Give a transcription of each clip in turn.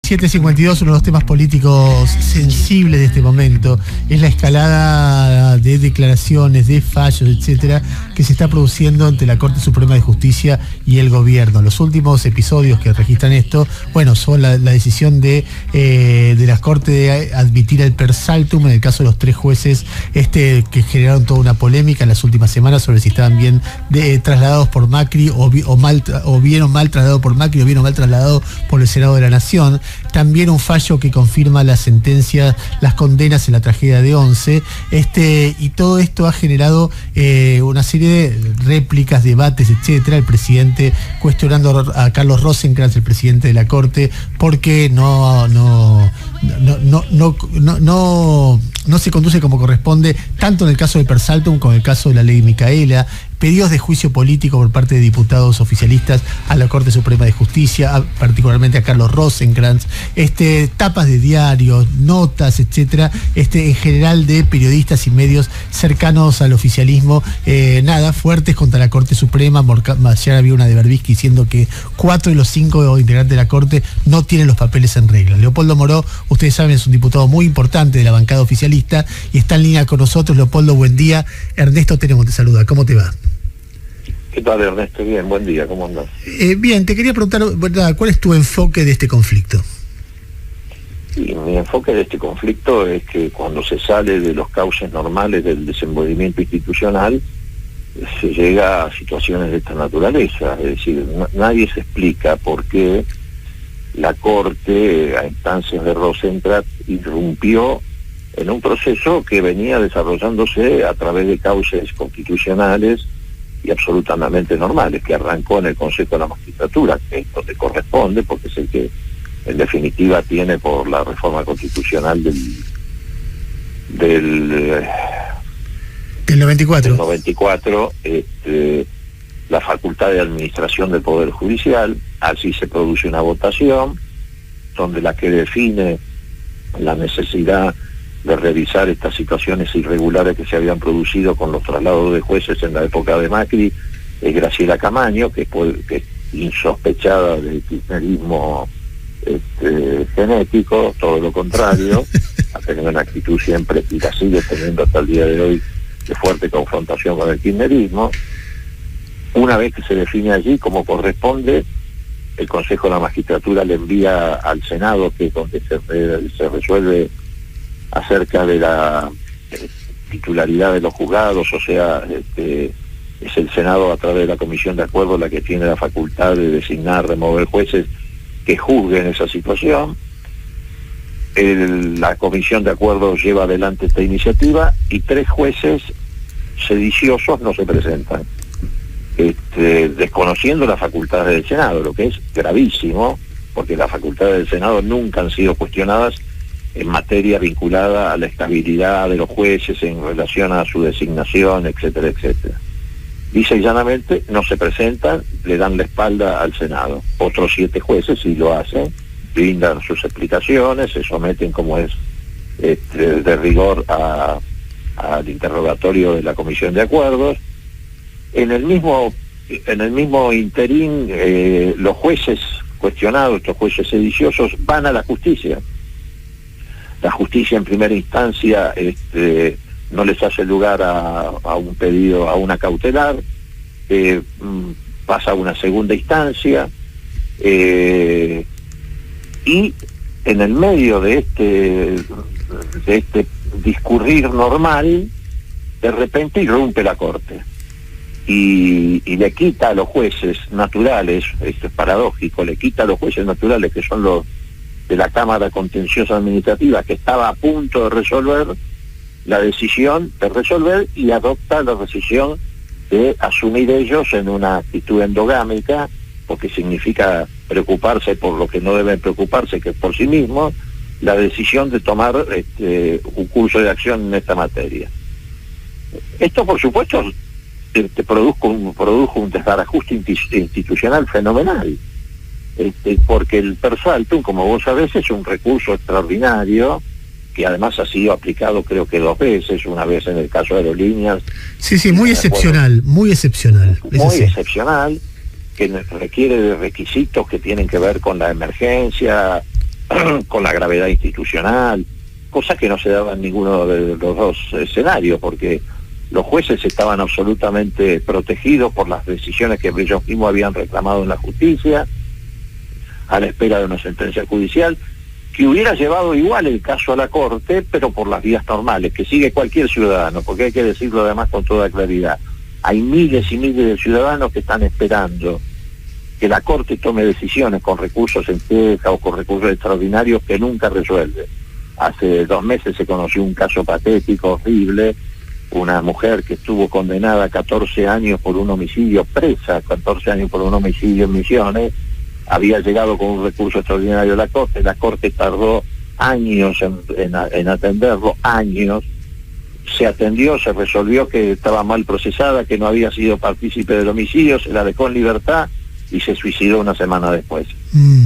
7:52, uno de los temas políticos sensibles de este momento es la escalada de declaraciones, de fallos, etcétera, que se está produciendo ante la Corte Suprema de Justicia y el gobierno. Los últimos episodios que registran esto, bueno, son la decisión de la Corte de admitir el per saltum en el caso de los 3 jueces que generaron toda una polémica en las últimas semanas sobre si estaban bien trasladados por Macri o bien o mal trasladados por Macri o bien o mal trasladados por el Senado de la Nación. También un fallo que confirma la sentencia, las condenas en la tragedia de Once, y todo esto ha generado una serie de réplicas, debates, etcétera. El presidente cuestionando a Carlos Rosenkrantz, el presidente de la Corte, porque no se conduce como corresponde, tanto en el caso del per saltum como en el caso de la ley Micaela. Pedidos de juicio político por parte de diputados oficialistas a la Corte Suprema de Justicia, particularmente a Carlos Rosenkrantz, tapas de diarios, notas, etcétera, en general de periodistas y medios cercanos al oficialismo, fuertes contra la Corte Suprema. Ayer había una de Berbisky diciendo que 4 de los 5 integrantes de la Corte no tienen los papeles en regla. Leopoldo Moró, ustedes saben, es un diputado muy importante de la bancada oficialista y está en línea con nosotros. Leopoldo, buen día. Ernesto Tenemos te saluda. ¿Cómo te va? ¿Qué tal, Ernesto? Bien, buen día, ¿cómo andas? Bien, te quería preguntar, ¿cuál es tu enfoque de este conflicto? Sí, mi enfoque de este conflicto es que cuando se sale de los cauces normales del desenvolvimiento institucional, se llega a situaciones de esta naturaleza. Es decir, nadie se explica por qué la Corte, a instancias de Rosenkrantz, irrumpió en un proceso que venía desarrollándose a través de cauces constitucionales y absolutamente normales, que arrancó en el Consejo de la Magistratura, que es donde corresponde, porque es el que en definitiva tiene, por la reforma constitucional del 94, la facultad de administración del Poder Judicial. Así se produce una votación donde la que define la necesidad de revisar estas situaciones irregulares que se habían producido con los traslados de jueces en la época de Macri es Graciela Camaño, que es insospechada de kirchnerismo genético, todo lo contrario, ha tenido una actitud siempre, y la sigue teniendo hasta el día de hoy, de fuerte confrontación con el kirchnerismo. Una vez que se define allí como corresponde, el Consejo de la Magistratura le envía al Senado, que es donde se resuelve acerca de la titularidad de los juzgados, o sea, es el Senado a través de la Comisión de Acuerdo la que tiene la facultad de designar, remover jueces que juzguen esa situación. La Comisión de Acuerdo lleva adelante esta iniciativa y 3 jueces sediciosos no se presentan, desconociendo las facultades del Senado, lo que es gravísimo, porque las facultades del Senado nunca han sido cuestionadas en materia vinculada a la estabilidad de los jueces en relación a su designación, etcétera, etcétera. Dice y llanamente, no se presentan, le dan la espalda al Senado. Otros 7 jueces sí lo hacen, brindan sus explicaciones, se someten, como es de rigor, al interrogatorio de la Comisión de Acuerdos. En el mismo interín, los jueces cuestionados, estos jueces sediciosos, van a la justicia. La justicia en primera instancia no les hace lugar a un pedido, a una cautelar, pasa a una segunda instancia, y en el medio de este discurrir normal, de repente irrumpe la Corte y le quita a los jueces naturales, esto es paradójico, le quita a los jueces naturales, que son los de la Cámara Contenciosa Administrativa, que estaba a punto de resolver, la decisión de resolver, y adopta la decisión de asumir ellos en una actitud endogámica, porque significa preocuparse por lo que no deben preocuparse, que es por sí mismos, la decisión de tomar un curso de acción en esta materia. Esto, por supuesto, produjo un desbarajuste institucional fenomenal, porque el per saltum, como vos sabés, es un recurso extraordinario que además ha sido aplicado creo que 2 veces, una vez en el caso de Aerolíneas. Sí, muy excepcional, muy excepcional. Muy excepcional, que requiere de requisitos que tienen que ver con la emergencia, con la gravedad institucional, cosa que no se daba en ninguno de los dos escenarios, porque los jueces estaban absolutamente protegidos por las decisiones que ellos mismos habían reclamado en la justicia, a la espera de una sentencia judicial, que hubiera llevado igual el caso a la Corte, pero por las vías normales, que sigue cualquier ciudadano, porque hay que decirlo además con toda claridad. Hay miles y miles de ciudadanos que están esperando que la Corte tome decisiones con recursos en queja o con recursos extraordinarios que nunca resuelve. Hace 2 meses se conoció un caso patético, horrible, una mujer que estuvo condenada a 14 años por un homicidio, presa 14 años por un homicidio en Misiones, había llegado con un recurso extraordinario a la Corte tardó años en atenderlo, años, se atendió, se resolvió que estaba mal procesada, que no había sido partícipe del homicidio, se la dejó en libertad y se suicidó una semana después.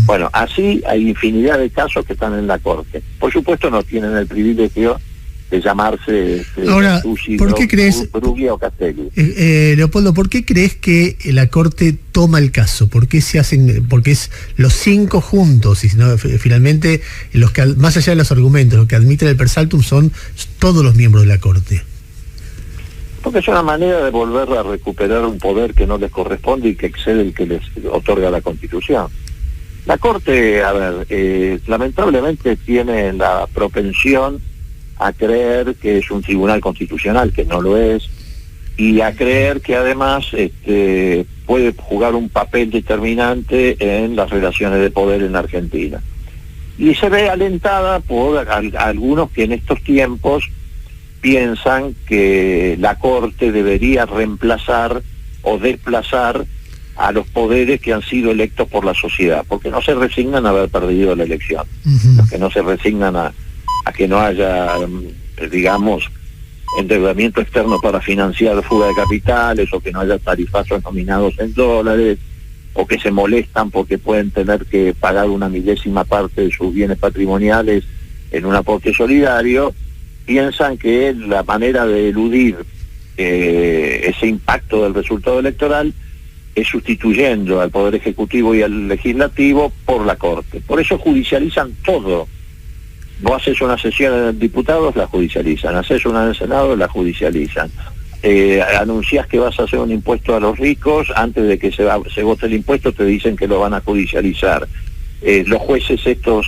Bueno, así hay infinidad de casos que están en la Corte. Por supuesto no tienen el privilegio de llamarse ahora, ¿por qué crees, Bruglia o Castelli? Leopoldo, ¿por qué crees que la Corte toma el caso? ¿Por qué se hacen, porque es los 5 juntos y finalmente los que, más allá de los argumentos, los que admiten el per saltum son todos los miembros de la Corte? Porque es una manera de volver a recuperar un poder que no les corresponde y que excede el que les otorga la Constitución. La Corte, a ver, lamentablemente tiene la propensión a creer que es un tribunal constitucional, que no lo es, y a creer que además puede jugar un papel determinante en las relaciones de poder en Argentina. Y se ve alentada por algunos que en estos tiempos piensan que la Corte debería reemplazar o desplazar a los poderes que han sido electos por la sociedad, porque no se resignan a haber perdido la elección, los que no se resignan a que no haya, digamos, endeudamiento externo para financiar fuga de capitales, o que no haya tarifazos nominados en dólares, o que se molestan porque pueden tener que pagar una milésima parte de sus bienes patrimoniales en un aporte solidario. Piensan que la manera de eludir ese impacto del resultado electoral es sustituyendo al Poder Ejecutivo y al Legislativo por la Corte. Por eso judicializan todo. Vos haces una sesión en diputados, la judicializan. Haces una en el Senado, la judicializan. Anunciás que vas a hacer un impuesto a los ricos, antes de que se vote el impuesto te dicen que lo van a judicializar. Los jueces estos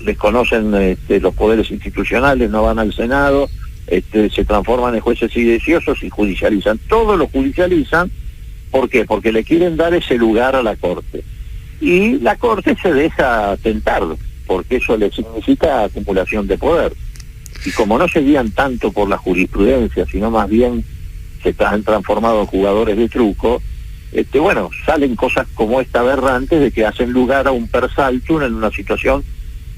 desconocen los poderes institucionales, no van al Senado, se transforman en jueces sediciosos y judicializan. Todo lo judicializan. ¿Por qué? Porque le quieren dar ese lugar a la Corte. Y la Corte se deja tentar, porque eso le significa acumulación de poder. Y como no se guían tanto por la jurisprudencia, sino más bien se han transformado en jugadores de truco, bueno, salen cosas como esta aberrantes de que hacen lugar a un per saltum en una situación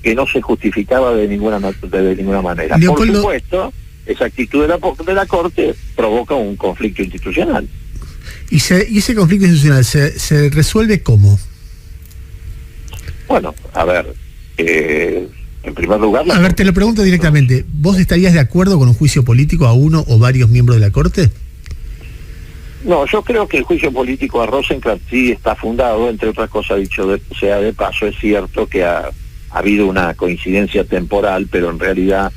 que no se justificaba de ninguna manera. Leopoldo... Por supuesto, esa actitud de la Corte provoca un conflicto institucional. ¿Y ese conflicto institucional se resuelve cómo? Bueno, a ver, en primer lugar... A ver, te lo pregunto directamente. ¿Vos estarías de acuerdo con un juicio político a uno o varios miembros de la Corte? No, yo creo que el juicio político a Rosenkrantz sí está fundado, entre otras cosas, dicho sea de paso, es cierto que ha habido una coincidencia temporal, pero en realidad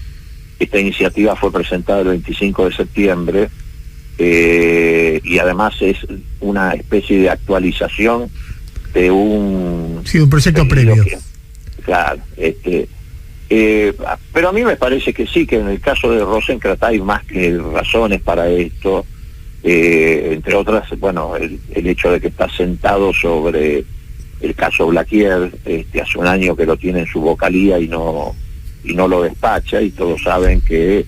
esta iniciativa fue presentada el 25 de septiembre, y además es una especie de actualización de un proyecto previo. Claro, pero a mí me parece que sí, que en el caso de Rosenkrantz hay más que razones para esto, entre otras, bueno, el hecho de que está sentado sobre el caso Blaquier, hace un año que lo tiene en su vocalía y no lo despacha, y todos saben que,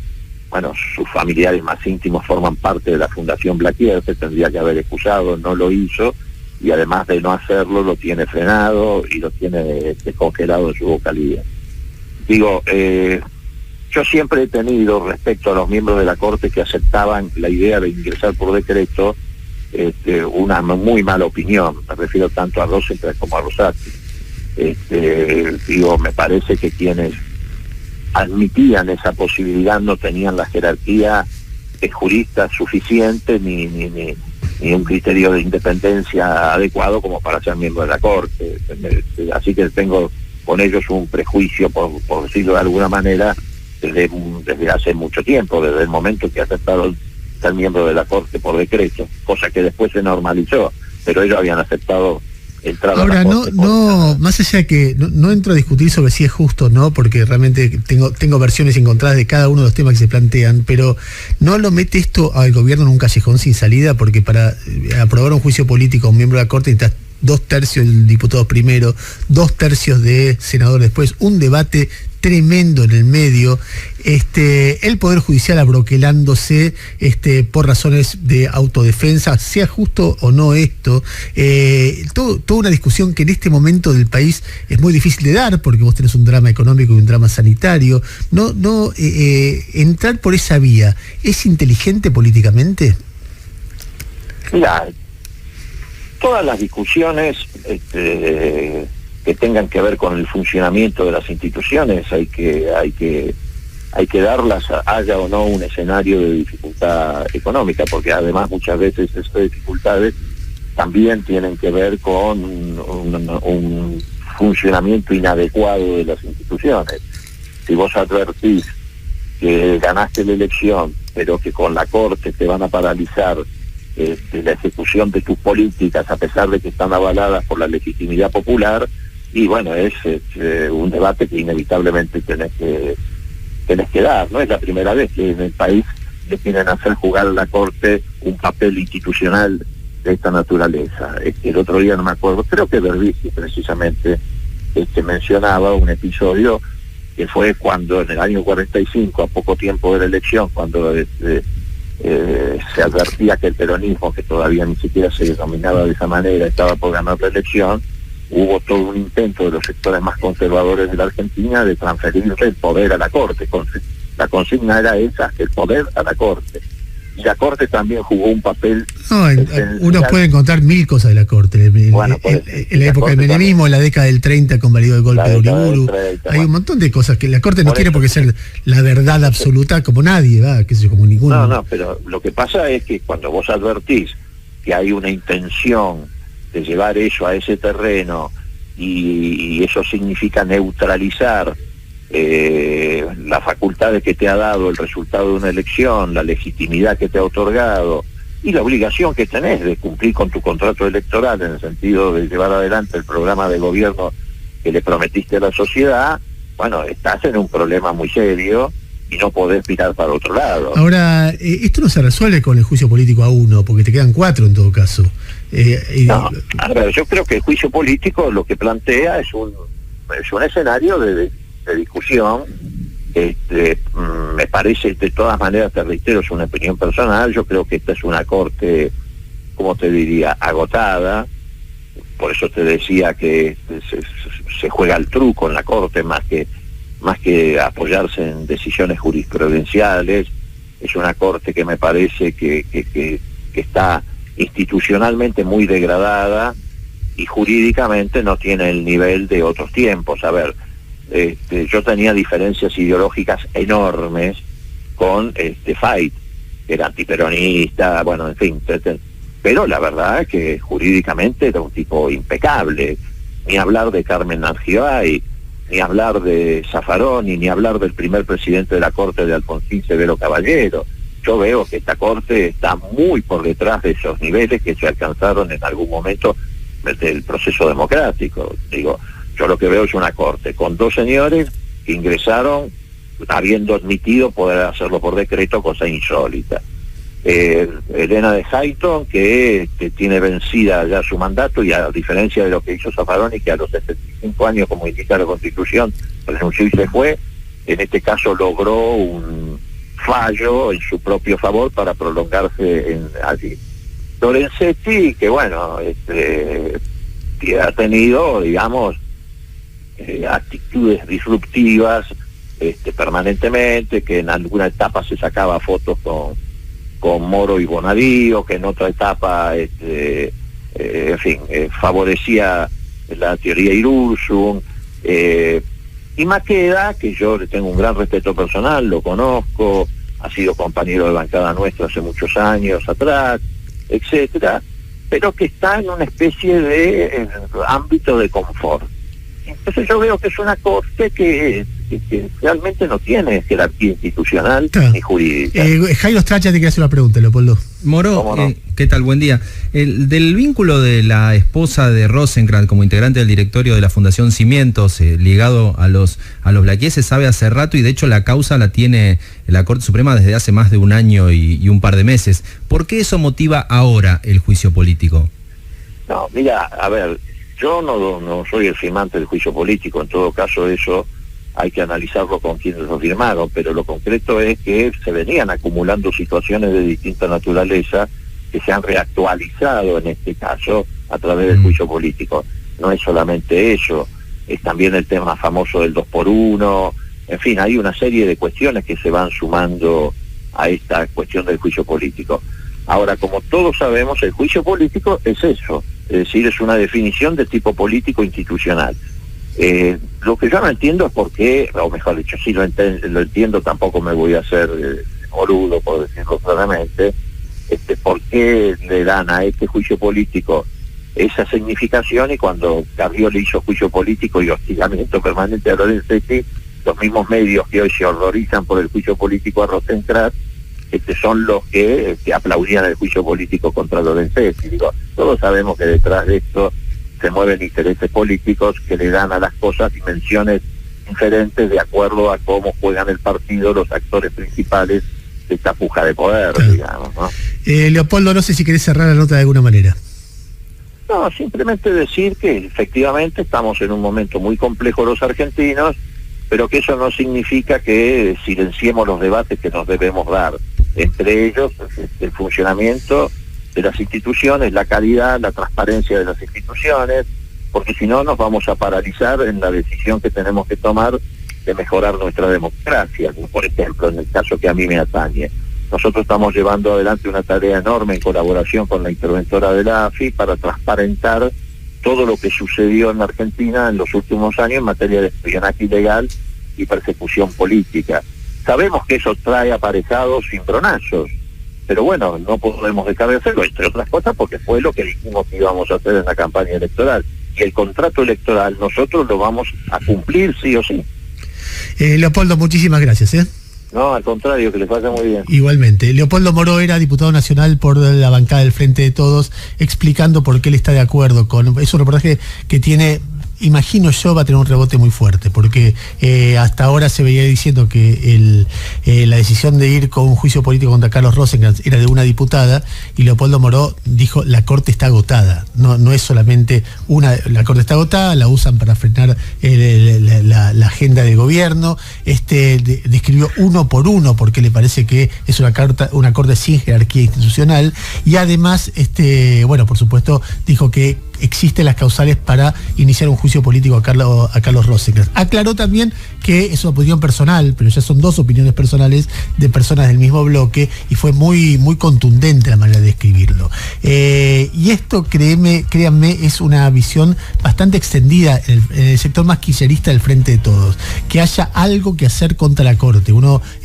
bueno, sus familiares más íntimos forman parte de la Fundación Blaquier, se tendría que haber excusado, no lo hizo, y además de no hacerlo lo tiene frenado y lo tiene descongelado en su vocalía. Digo, yo siempre he tenido respecto a los miembros de la Corte que aceptaban la idea de ingresar por decreto una muy mala opinión. Me refiero tanto a Rosenkrantz como a Rosati. Me parece que quienes admitían esa posibilidad no tenían la jerarquía de juristas suficiente ni un criterio de independencia adecuado como para ser miembro de la Corte. Así que tengo con ellos un prejuicio, por decirlo de alguna manera, desde hace mucho tiempo, desde el momento que aceptaron ser miembro de la Corte por decreto, cosa que después se normalizó, pero ellos habían aceptado entrar ahora, a la Corte. no, más allá de que no entro a discutir sobre si es justo o no, porque realmente tengo versiones encontradas de cada uno de los temas que se plantean, pero no lo mete esto al gobierno en un callejón sin salida, porque para aprobar un juicio político a un miembro de la Corte necesitas 2/3 de diputados primero, 2/3 de senadores después, un debate tremendo en el medio, el Poder Judicial abroquelándose por razones de autodefensa, sea justo o no esto, toda una discusión que en este momento del país es muy difícil de dar, porque vos tenés un drama económico y un drama sanitario. Entrar por esa vía, ¿es inteligente políticamente? Mira, todas las discusiones que tengan que ver con el funcionamiento de las instituciones hay que darlas, haya o no un escenario de dificultad económica, porque además muchas veces estas dificultades también tienen que ver con un funcionamiento inadecuado de las instituciones. Si vos advertís que ganaste la elección, pero que con la Corte te van a paralizar la ejecución de tus políticas, a pesar de que están avaladas por la legitimidad popular, y bueno, es un debate que inevitablemente tenés que dar. No es la primera vez que en el país le quieren hacer jugar a la Corte un papel institucional de esta naturaleza. El otro día, no me acuerdo, creo que Berbisky precisamente mencionaba un episodio que fue cuando en el año 45, a poco tiempo de la elección, cuando se advertía que el peronismo, que todavía ni siquiera se denominaba de esa manera, estaba por ganar la elección, hubo todo un intento de los sectores más conservadores de la Argentina de transferirle el poder a la Corte. La consigna era esa, el poder a la Corte. Y la Corte también jugó un papel... uno puede encontrar mil cosas de la Corte. En la época del menemismo, en la década del 30, con válido el golpe de Uriburu. Hay un montón de cosas que la Corte no tiene por qué ser la verdad absoluta como nadie, qué sé yo, como ninguno. No, pero lo que pasa es que cuando vos advertís que hay una intención de llevar eso a ese terreno y eso significa neutralizar las facultades que te ha dado el resultado de una elección, la legitimidad que te ha otorgado y la obligación que tenés de cumplir con tu contrato electoral en el sentido de llevar adelante el programa de gobierno que le prometiste a la sociedad, bueno, estás en un problema muy serio y no podés mirar para otro lado. Ahora, esto no se resuelve con el juicio político a uno, porque te quedan 4 en todo caso. No, a ver, yo creo que el juicio político lo que plantea es un escenario de discusión. Me parece, de todas maneras, te reitero, es una opinión personal. Yo creo que esta es una Corte, como te diría, agotada. Por eso te decía que se juega el truco en la Corte más que apoyarse en decisiones jurisprudenciales. Es una Corte que me parece que está institucionalmente muy degradada y jurídicamente no tiene el nivel de otros tiempos. A ver, yo tenía diferencias ideológicas enormes con Fayt, que era antiperonista, bueno, en fin, pero la verdad es que jurídicamente era un tipo impecable. Ni hablar de Carmen Argibay, ni hablar de Zaffaroni, ni hablar del primer presidente de la Corte, de Alfonsín Severo Caballero. Yo veo que esta Corte está muy por detrás de esos niveles que se alcanzaron en algún momento del proceso democrático. Digo, yo lo que veo es una Corte con 2 señores que ingresaron habiendo admitido poder hacerlo por decreto, cosa insólita. Elena de Hayton, que tiene vencida ya su mandato, y a diferencia de lo que hizo Zaffaroni, que a los 75 años, como indica la Constitución, renunció y se fue, en este caso logró un fallo en su propio favor para prolongarse allí. Lorenzetti, que bueno, que ha tenido, digamos, actitudes disruptivas permanentemente, que en alguna etapa se sacaba fotos con Moro y Bonadío, que en otra etapa en fin, favorecía la teoría Irursum, y Maqueda, que yo le tengo un gran respeto personal, lo conozco, ha sido compañero de bancada nuestra hace muchos años atrás, etcétera, pero que está en una especie de ámbito de confort. Entonces yo veo que es una corte que realmente no tiene jerarquía institucional ni jurídica. Jairo Stracha te quiere hacer una pregunta, Leopoldo. Moró, no? ¿Qué tal? Buen día. Del vínculo de la esposa de Rosenkrantz como integrante del directorio de la Fundación Cimientos, ligado a los Blaquier, se sabe hace rato, y de hecho la causa la tiene la Corte Suprema desde hace más de un año y un par de meses. ¿Por qué eso motiva ahora el juicio político? No, mira, a ver, yo no soy el firmante del juicio político. En todo caso, eso hay que analizarlo con quienes lo firmaron, pero lo concreto es que se venían acumulando situaciones de distinta naturaleza que se han reactualizado en este caso a través del juicio político. No es solamente eso, es también el tema famoso del 2x1, en fin, hay una serie de cuestiones que se van sumando a esta cuestión del juicio político. Ahora, como todos sabemos, el juicio político es eso, es decir, es una definición de tipo político institucional. Lo que yo no entiendo es por qué, o mejor dicho, sí lo entiendo, tampoco me voy a hacer boludo, por decirlo claramente, por qué le dan a este juicio político esa significación, y cuando Carrió le hizo juicio político y hostigamiento permanente a Lorenzetti, los mismos medios que hoy se horrorizan por el juicio político a Rosenkrantz, son los que aplaudían el juicio político contra Lorenzetti. Digo, todos sabemos que detrás de esto se mueven intereses políticos que le dan a las cosas dimensiones diferentes de acuerdo a cómo juegan el partido los actores principales de esta puja de poder, digamos, ¿no? Leopoldo, no sé si querés cerrar la nota de alguna manera. No, simplemente decir que efectivamente estamos en un momento muy complejo los argentinos, pero que eso no significa que silenciemos los debates que nos debemos dar, entre ellos el funcionamiento de las instituciones, la calidad, la transparencia de las instituciones, porque si no nos vamos a paralizar en la decisión que tenemos que tomar de mejorar nuestra democracia. Por ejemplo, en el caso que a mí me atañe, nosotros estamos llevando adelante una tarea enorme en colaboración con la interventora de la AFI para transparentar todo lo que sucedió en la Argentina en los últimos años en materia de espionaje ilegal y persecución política. Sabemos que eso trae aparejados cimbronazos, pero bueno, no podemos dejar de hacerlo, entre otras cosas porque fue lo que dijimos que íbamos a hacer en la campaña electoral, y el contrato electoral nosotros lo vamos a cumplir sí o sí. Leopoldo, muchísimas gracias. No, al contrario, que les vaya muy bien. Igualmente. Leopoldo Moró era diputado nacional por la bancada del Frente de Todos, explicando por qué él está de acuerdo con... Es un reportaje que tiene... Imagino yo va a tener un rebote muy fuerte, porque hasta ahora se veía diciendo que la decisión de ir con un juicio político contra Carlos Rosenkrantz era de una diputada, y Leopoldo Moró dijo: la Corte está agotada. No es solamente la Corte está agotada, la usan para frenar la agenda de gobierno. Describió uno por uno porque le parece que es una Corte sin jerarquía institucional, y además, bueno, por supuesto, dijo que existen las causales para iniciar un juicio político a Carlos Rosenkrantz. Aclaró también que es una opinión personal, pero ya son dos opiniones personales de personas del mismo bloque, y fue muy, muy contundente la manera de describirlo. Y esto, créanme, es una visión bastante extendida en el sector más kirchnerista del Frente de Todos, que haya algo que hacer contra la Corte.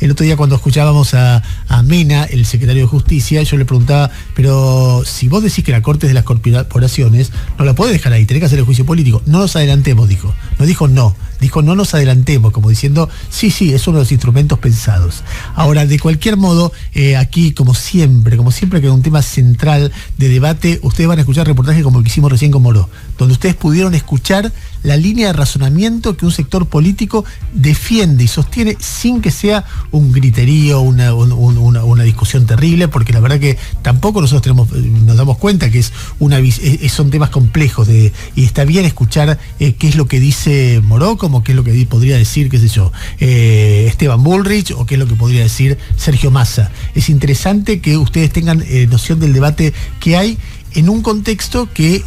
El otro día, cuando escuchábamos a Mena, el secretario de Justicia, yo le preguntaba: pero si vos decís que la Corte es de las corporaciones, no la podés dejar ahí, tenés que hacer el juicio político. No nos adelantemos, dijo. No dijo no, dijo no nos adelantemos, como diciendo, sí, es uno de los instrumentos pensados. Ahora, de cualquier modo, aquí, como siempre que es un tema central de debate, ustedes van a escuchar reportajes como el que hicimos recién con Moró, donde ustedes pudieron escuchar la línea de razonamiento que un sector político defiende y sostiene, sin que sea un griterío, una discusión terrible, porque la verdad que tampoco nosotros nos damos cuenta que son temas complejos, y está bien escuchar qué es lo que dice Moró, como qué es lo que podría decir, qué sé yo, Esteban Bullrich, o qué es lo que podría decir Sergio Massa. Es interesante que ustedes tengan noción del debate que hay, en un contexto que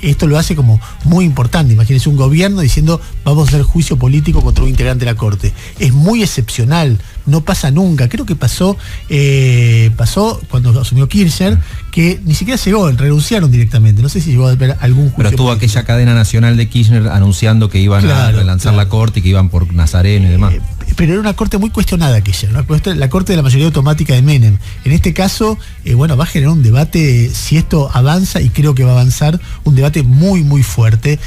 esto lo hace como muy importante. Imagínense un gobierno diciendo: vamos a hacer juicio político contra un integrante de la Corte. Es muy excepcional, no pasa nunca. Creo que pasó cuando asumió Kirchner, que ni siquiera llegó, renunciaron directamente. No sé si llegó a ver algún juicio. Pero estuvo político. Aquella cadena nacional de Kirchner anunciando que iban a relanzar la Corte y que iban por Nazareno y demás. pero era una corte muy cuestionada aquella, la corte de la mayoría automática de Menem. En este caso, va a generar un debate, si esto avanza, y creo que va a avanzar, un debate muy, muy fuerte.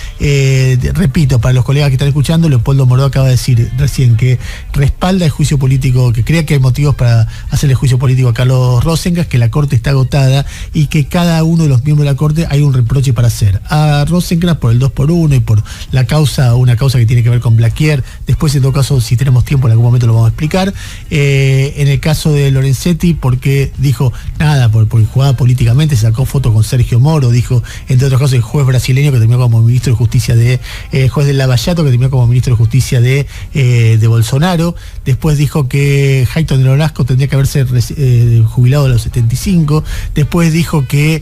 Repito, para los colegas que están escuchando, Leopoldo Moró acaba de decir recién que respalda el juicio político, que crea que hay motivos para hacerle juicio político a Carlos Rosengas, que la corte está agotada y que cada uno de los miembros de la corte hay un reproche para hacer. A Rosengas por el 2x1 y por la causa, una causa que tiene que ver con Blaquier. Después, en todo caso, si tenemos tiempo, en algún momento lo vamos a explicar. En el caso de Lorenzetti, porque dijo nada, porque jugaba políticamente, se sacó foto con Sergio Moro, dijo, entre otros casos, el juez brasileño que terminó como ministro de Justicia juez de Lavallato, que terminó como ministro de Justicia de Bolsonaro. Después dijo que Hayton de Nolasco tendría que haberse jubilado a los 75. Después dijo que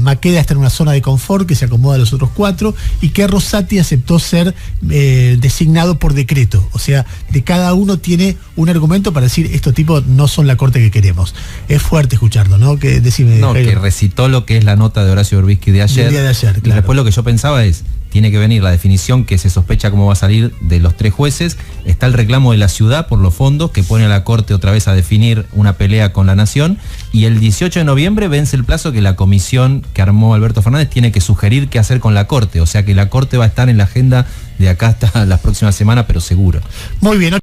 Maqueda está en una zona de confort, que se acomoda a los otros 4, y que Rosati aceptó ser designado por decreto. O sea, de cada uno tiene un argumento para decir, estos tipos no son la corte que queremos. Es fuerte escucharlo, ¿no? Que recitó lo que es la nota de Horacio Berbisky de ayer. Del día de ayer, claro. Y después lo que yo pensaba es, tiene que venir la definición que se sospecha cómo va a salir de los 3 jueces. Está el reclamo de la ciudad por los fondos, que pone a la Corte otra vez a definir una pelea con la Nación. Y el 18 de noviembre vence el plazo que la comisión que armó Alberto Fernández tiene que sugerir qué hacer con la Corte. O sea que la Corte va a estar en la agenda de acá hasta las próximas semanas, pero seguro. Muy bien.